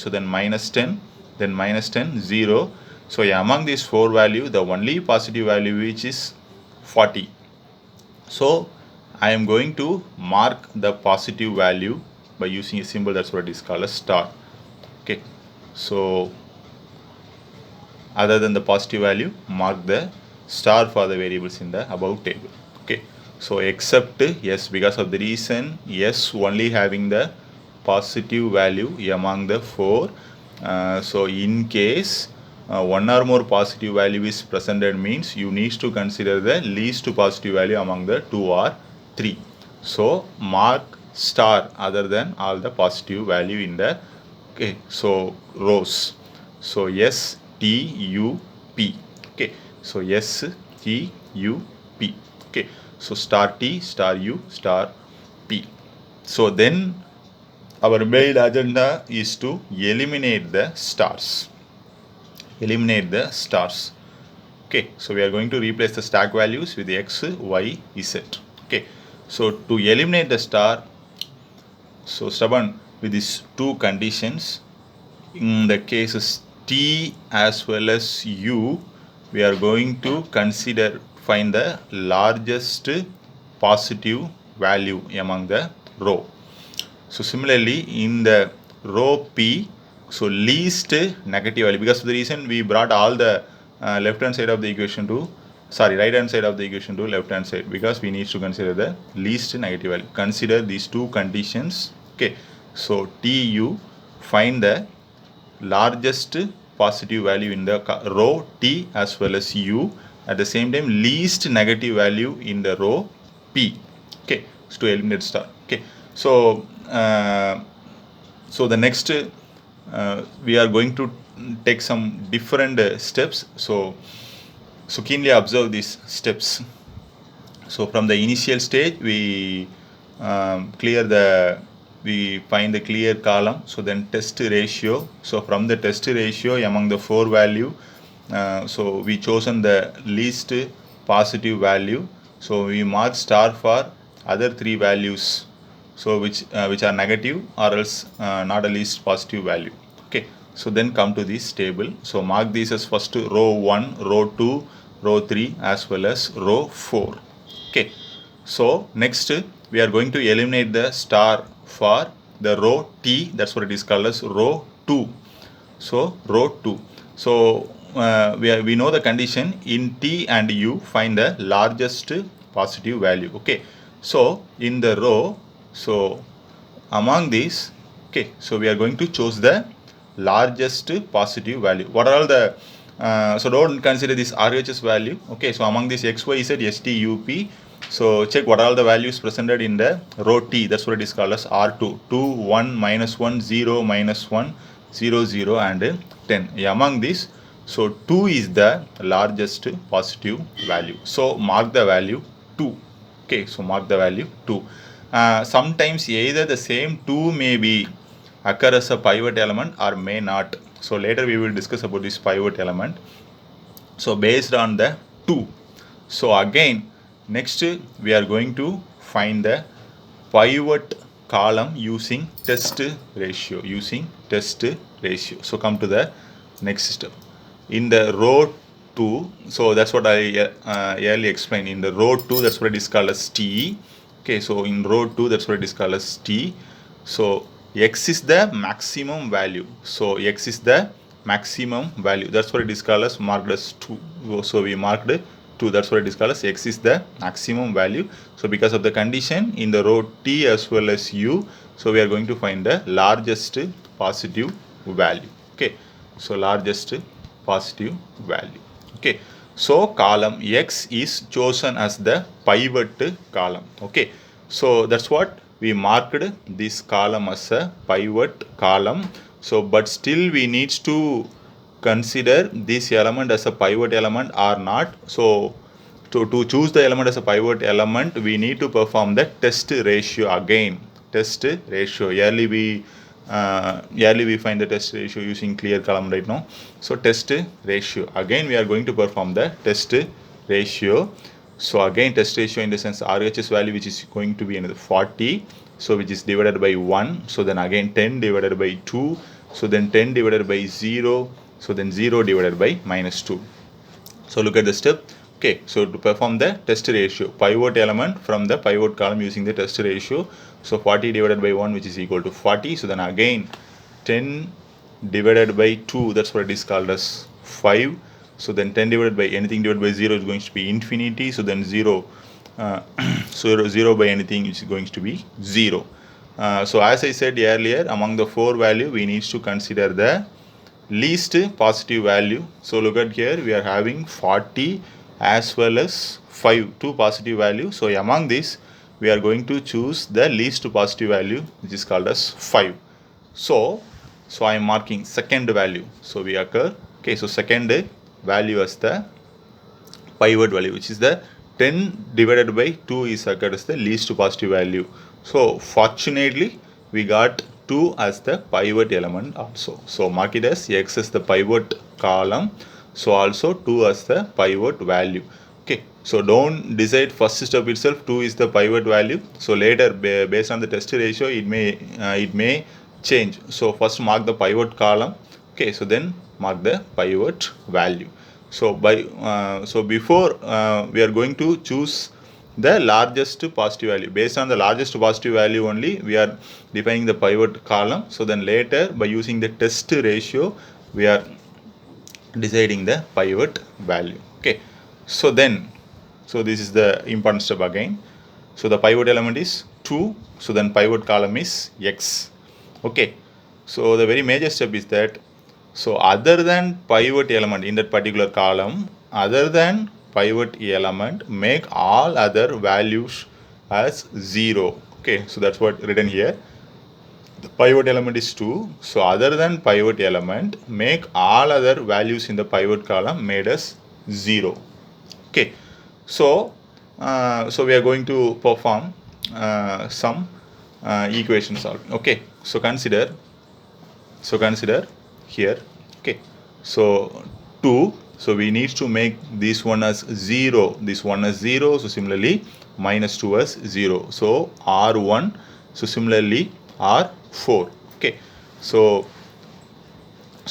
so then minus 10, then minus 10, 0. So among these 4 value, the only positive value which is 40. So I am going to mark the positive value by using a symbol, that's what it is called as star. Okay, so other than the positive value, mark the star for the variables in the above table. Okay, so except yes, because of the reason yes only having the positive value among the 4. So in case one or more positive value is presented, means you need to consider the least positive value among the 2 or 3. So mark star other than all the positive value in the so rows. So S T U P. Okay, so S T U P. Okay, so star T, star U, star P. So then our main agenda is to eliminate the stars. Eliminate the stars. Okay, so we are going to replace the stack values with X, Y, Z. Okay, so to eliminate the star, so stubborn with these two conditions, in the cases T as well as U, we are going to find the largest positive value among the row. So similarly in the row P, so least negative value, because of the reason we brought all the left hand side of the equation to right hand side of the equation to left hand side, because we need to consider the least negative value. Consider these two conditions. Okay, so TU, find the largest positive value in the row T as well as U, at the same time least negative value in the row P. Okay, so to eliminate star. Okay, so so the next we are going to take some different steps. So keenly observe these steps. So from the initial stage we we find the clear column, so then test ratio. So from the test ratio among the 4 value, so we chosen the least positive value, so we mark star for other 3 values, so which are negative or else not a least positive value. Okay, so then come to this table, so mark these as first row 1, row 2, row 3 as well as row 4. Okay, so next we are going to eliminate the star for the row T, that's what it is called as row 2. So row 2. So we know the condition in T and U, find the largest positive value. Okay, so in the row, so among these, okay, so we are going to choose the largest positive value. What are all the so don't consider this RHS value. Okay, so among these X, Y, Z, S, T, U, P, so check what are all the values presented in the row T, that's what it is called as R2. 2, 1, minus 1, 0, minus 1, 0, 0 and 10. Among these, so 2 is the largest positive value. So mark the value 2. Okay, so mark the value 2. Sometimes either the same 2 may be occur as a pivot element or may not. So later we will discuss about this pivot element. So based on the 2, so again next we are going to find the pivot column using test ratio. So come to the next step. In the row 2, so that's what I earlier explained. In the row 2, that's what it is called as T. Okay, so in row 2, that's what it is called as T. So X is the maximum value. So X is the maximum value. That's what it is called as marked as 2. So we marked 2. That's what it is called as X is the maximum value. So because of the condition in the row T as well as U, so we are going to find the largest positive value. Okay, so largest positive value. Okay, so column X is chosen as the pivot column. Okay, so that's what we marked this column as a pivot column. So but still we need to consider this element as a pivot element or not. So to choose the element as a pivot element, we need to perform the test ratio again. Test ratio. Yearly we find the test ratio using clear column right now. So test ratio. Again we are going to perform the test ratio. So again test ratio in the sense RHS value, which is going to be another 40. So which is divided by 1. So then again 10 divided by 2. so then 10 divided by 0, so then 0 divided by minus 2. So look at the step. Okay, so to perform the test ratio, pivot element from the pivot column using the test ratio. So 40 divided by 1, which is equal to 40. So then again 10 divided by 2, that's what it is called as 5. So then 10 divided by anything divided by 0 is going to be infinity. So then 0, so 0 by anything is going to be 0. So as I said earlier, among the 4 value, we need to consider the least positive value. So look at here, we are having 40 as well as 5, two positive values. So among these, we are going to choose the least positive value, which is called as 5. So I am marking second value. So we occur, okay, so second value as the pivot value, which is the 10 divided by 2 is occurred as the least positive value. So fortunately, we got 2 as the pivot element also. So mark it as X as the pivot column. So also 2 as the pivot value. Okay, so don't decide first step itself 2 is the pivot value. So later based on the test ratio, it may change. So first mark the pivot column. Okay, so then mark the pivot value. So before we are going to choose the largest positive value. Based on the largest positive value only, we are defining the pivot column. So then later, by using the test ratio, we are deciding the pivot value. Okay, so this is the important step again. So the pivot element is 2. So then pivot column is X. Okay, so the very major step is that, so other than pivot element in that particular column, other than pivot element, make all other values as 0. Okay, so that's what written here. The pivot element is 2. So other than pivot element, make all other values in the pivot column made as 0. Okay, so we are going to perform some equation solving. Okay, so consider here. Okay, so 2, so we need to make this one as 0, this one as 0. So similarly minus 2 as 0. So R1, so similarly R4. Okay, so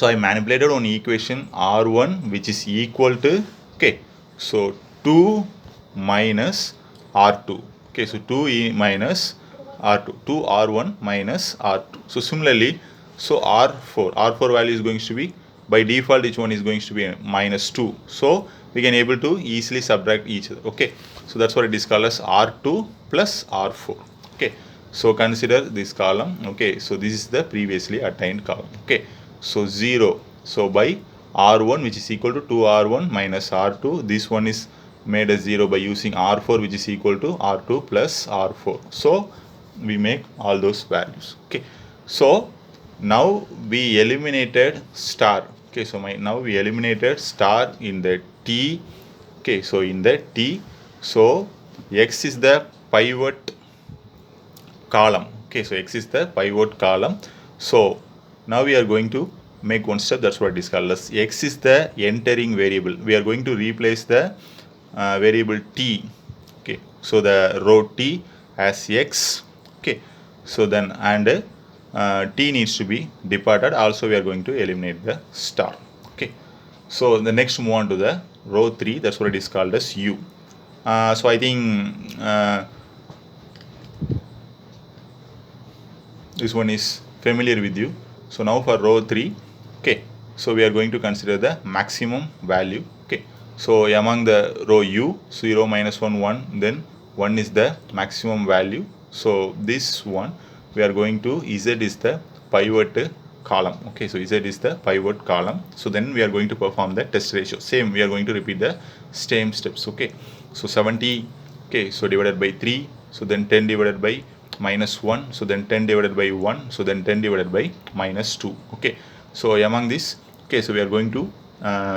I manipulated on equation R1, which is equal to, okay, so 2 minus R2. Okay, so 2 minus R2, 2R1 minus R2. So similarly, so R4 value is going to be, by default, each one is going to be minus 2. So we can able to easily subtract each other. Okay, so that's what it is called as R2 plus R4. Okay, so consider this column. Okay, so this is the previously attained column. Okay, so 0. So by R1, which is equal to 2R1 minus R2, this one is made as 0 by using R4, which is equal to R2 plus R4. So we make all those values. Okay, so now we eliminated star. Okay, so now we eliminated star in the T. Okay, so in the T, so X is the pivot column. Okay, so X is the pivot column. So now we are going to make one step. That's what it is called as X is the entering variable. We are going to replace the variable T. Okay, so the row T as X. Okay, so then and T needs to be departed. Also we are going to eliminate the star. Okay, so the next move on to the row 3. That's what it is called as U. So I think this one is familiar with you. So now for row 3, okay, so we are going to consider the maximum value. Okay, so among the row U, 0 minus 1 1, then 1 is the maximum value. So this one we are going to, Z is the pivot column. Okay, so Z is the pivot column. So then we are going to perform the test ratio. Same, we are going to repeat the same steps. Okay, so 70, okay, so divided by 3, so then 10 divided by minus 1, so then 10 divided by 1, so then 10 divided by minus 2. Okay, so among this, okay, so we are going to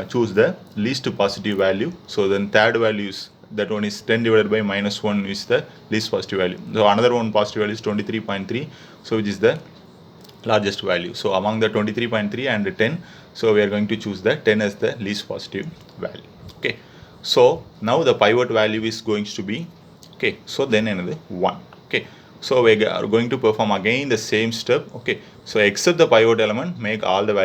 choose the least positive value. So then third value is, that one is 10 divided by minus 1 is the least positive value. So another one positive value is 23.3, so which is the largest value. So among the 23.3 and 10, so we are going to choose the 10 as the least positive value. Okay, so now the pivot value is going to be, okay, so then another 1. Okay, So we are going to perform again the same step. Okay, so except the pivot element, make all the values